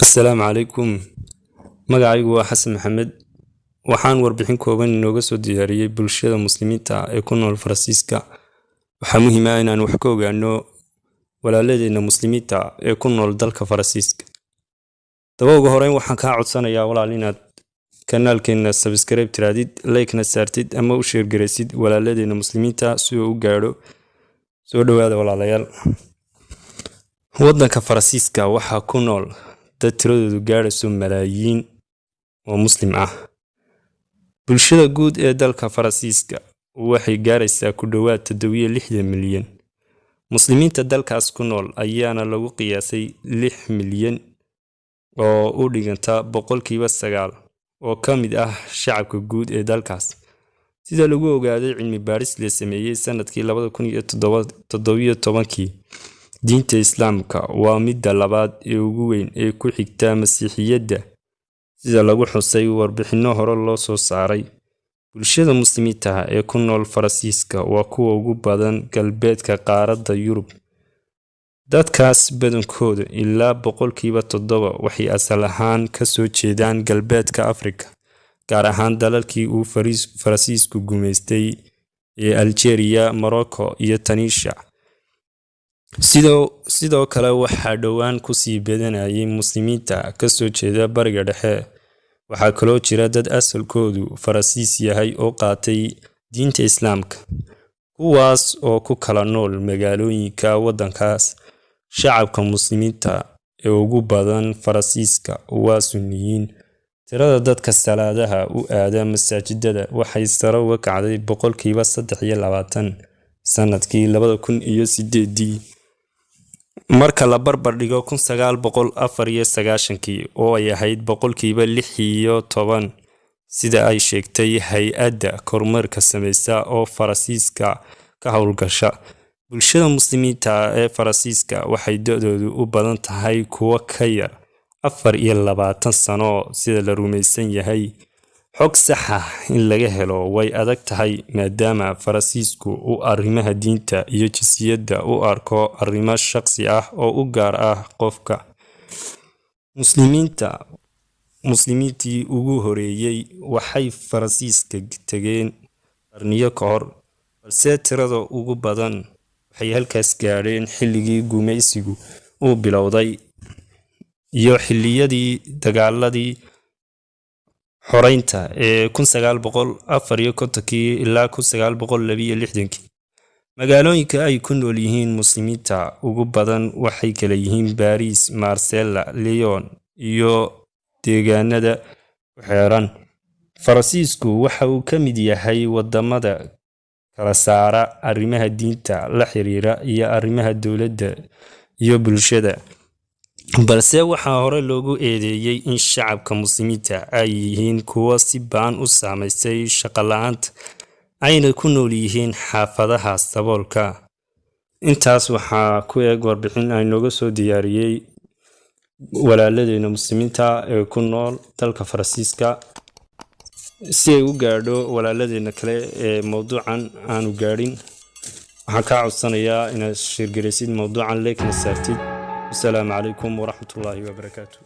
السلام عليكم. magacaygu waa xasan maxamed. waxaan warbixin kooban inooga soo diyaariyay bulshada muslimiinta ee ku nool Faransiiska. waxaa muhiim ah inaan wax ka ogaano walaaladeena muslimiinta ee ku nool dalka Faransiiska. ugu horeyn waxaan ka codsanayaa walaal inaad kanaalkeena subscribe tiraadid, like na saartid ama u share gareysid walaaladeena muslimiinta si uu u gaaro. soo dhawaada walaalayaal. wadanka Faransiiska waxaa ku nool dad tiradoodu gaarayso malaayiin oo muslim ah. bulshada guud ee dalka Faransiiska waxay gaaraysaa ku dhawaad 760 milyan. muslimiinta dalkaas ku nool ayaana lagu qiyaasay 6 milyan oo u dhiganta 9% oo ka mid ah shacabka guud ee dalkaas. sida lagu ogaaday cilmi baaris la sameeyay sanadkii 2017 diinta Islaamka waa midda labaad ee ugu weyn ee ku xigta Masiixiyadda. sida lagu xusay warbixino hore loo soo saaray, bulshada muslimiinta ee ku nool Faransiiska waa kuwa ugu badan galbeedka qaaradda Yurub. dadkaas badankooda ilaa 7% waxay asal ahaan ka soo jeedaan galbeedka Afrika, gaar ahaan dalalkii uu Faransiisku gumeystay ee Algeria, Morocco iyo Tunisia. sidoo kale waxaa dhowaan ku sii badanayay muslimiinta ka soo jeeda bariga dhexe. waxaa kaloo jira dad asalkoodu Faransiis yahay oo qaatay diinta Islaamka, kuwaas oo ku kala nool magaalooyinka wadankaas. shacabka muslimiinta ee ugu badan Faransiiska waa Sunniyiin. tirada dadka salaadaha u aada masaajidada waxay sare uga kacday 23% sanadkii 2008 marka la barbar dhigo 1994 oo ay ahayd 6%, sida ay sheegtay hay-adda kormeerka sameysa oo Faransiiska ka howlgasha. bulshada muslimiinta ee Faransiiska waxay da'doodu u badan tahay kuwa ka yar 24 sano sida la rumaysan yahay. xog sax ah in laga helo way adag tahay maadaama Faransiisku uu arrimaha diinta iyo jinsiyadda u arko arrimo shakhsi ah oo u gaar ah qofka. muslimiintii ugu horeeyay waxay Faransiiska tageen qarniyo ka hor, balse tirada ugu badan waxay halkaas gaadheen xilligii gumeysigu uu bilowday iyo xilliyadii dagaaladii xoreynta ee 1954 ilaa 1962. magaalooyinka ay ku nool yihiin muslimiinta ugu badan waxay kala yihiin Paris, Marseille, Lyon iyo deegaanada ku xeeran. Faransiisku waxa uu ka mid yahay wadamada kala saara arrimaha diinta la xiriira iyo arrimaha dowladda iyo bulshada, balse waxaa hore loogu eedeeyay in shacabka muslimiinta ay yihiin kuwa si baan u saameysay shaqo la'aanta, ayna ku nool yihiin xaafadaha saboolka. intaas waxaa ku eeg warbixin ay nooga soo diyaariyay walaaladeena muslimiinta ee ku nool dalka Faransiiska. si ay u gaadho walaaladeena kale ee mowduucan aanu gaadhin, waxaan ka codsanayaa inaad share gareysid mowduucan, like na saartid. السلام عليكم ورحمة الله وبركاته.